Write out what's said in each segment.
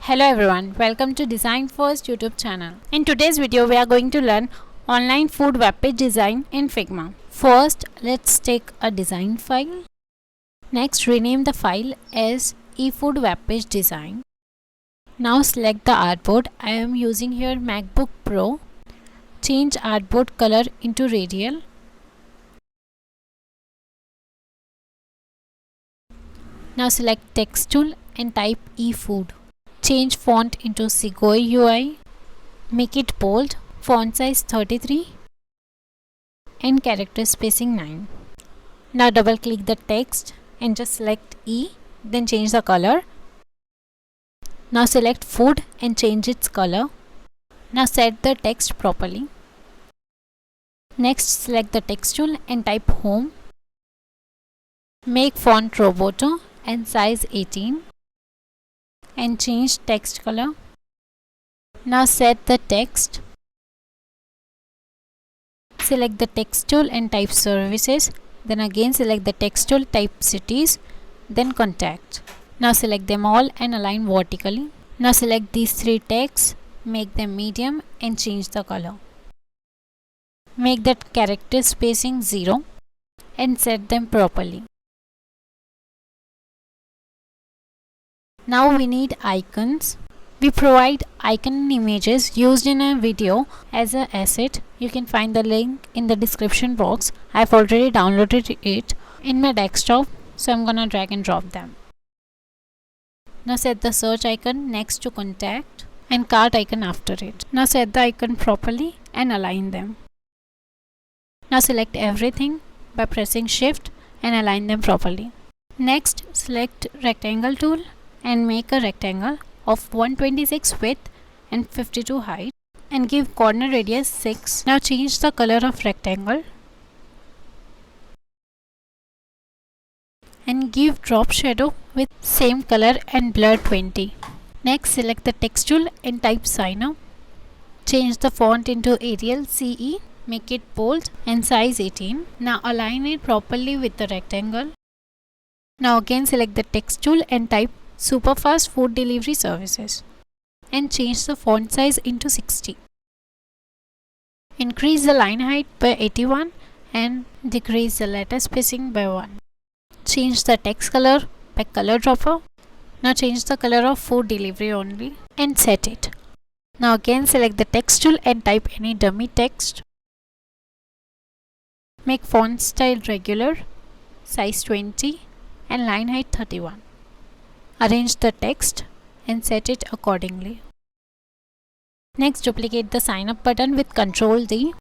Hello everyone, welcome to Design First YouTube channel. In today's video, we are going to learn online food web page design in Figma. First, let's take a design file. Next, rename the file as eFood web page design. Now select the artboard. I am using here MacBook Pro. Change artboard color into radial. Now select text tool and type eFood. Change font into Segoy UI. Make it bold. Font size 33 and character spacing 9. Now double click the text and just select E, then change the color. Now select food and change its color. Now set the text properly. Next, select the text tool and type home. Make font Roboto and size 18 and change text color. Now set the text. Select the text tool and type services. Then again select the text tool, type cities, then contact. Now select them all and align vertically. Now select these three texts, make them medium and change the color. Make that character spacing 0 and set them properly. Now we need icons. We provide icon images used in a video as an asset. You can find the link in the description box. I've already downloaded it in my desktop, so I'm gonna drag and drop them. Now set the search icon next to contact and cart icon after it. Now set the icon properly and align them. Now select everything by pressing shift and align them properly. Next, select rectangle tool and make a rectangle of 126 width and 52 height and give corner radius 6. Now change the color of rectangle and give drop shadow with same color and blur 20. Next, select the text tool and type sign up. Change the font into Arial CE, make it bold and size 18. Now align it properly with the rectangle. Now again select the text tool and type Superfast Food Delivery Services and change the font size into 60. Increase the line height by 81 and decrease the letter spacing by 1. Change the text color by color dropper. Now change the color of food delivery only and set it. Now again select the text tool and type any dummy text. Make font style regular, size 20 and line height 31. Arrange the text and set it accordingly. Next, duplicate the sign up button with Ctrl D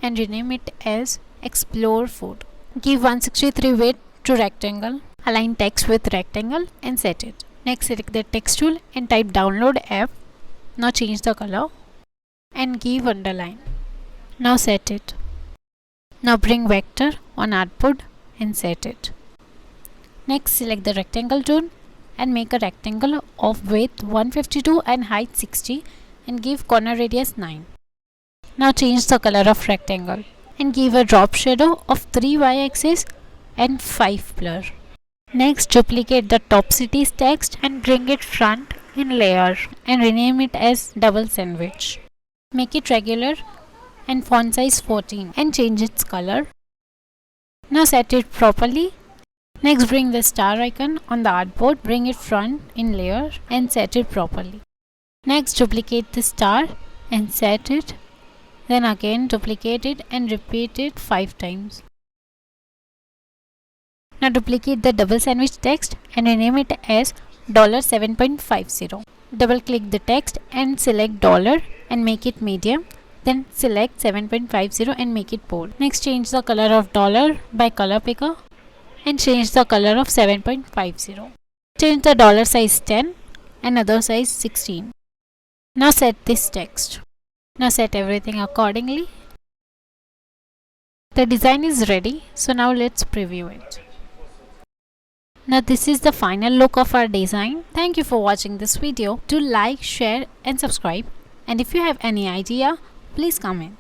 and rename it as Explore Food. Give 163 width to rectangle. Align text with rectangle and set it. Next, select the text tool and type download app. Now change the color and give underline. Now set it. Now bring vector on artboard and set it. Next, select the rectangle tool and make a rectangle of width 152 and height 60 and give corner radius 9. Now change the color of rectangle and give a drop shadow of 3 y-axis and 5 blur. Next, duplicate the top cities text and bring it front in layer and rename it as double sandwich. Make it regular and font size 14 and change its color. Now set it properly. Next, bring the star icon on the artboard, bring it front in layer and set it properly. Next, duplicate the star and set it. Then again duplicate it and repeat it 5 times. Now duplicate the double sandwich text and rename it as $7.50. Double click the text and select dollar and make it medium. Then select 7.50 and make it bold. Next, change the color of dollar by color picker and change the color of 7.50. Change the dollar size 10 and other size 16. Now set this text. Now set everything accordingly. The design is ready, so now let's preview it. Now this is the final look of our design. Thank you for watching this video. Do like, share and subscribe. And if you have any idea, please comment.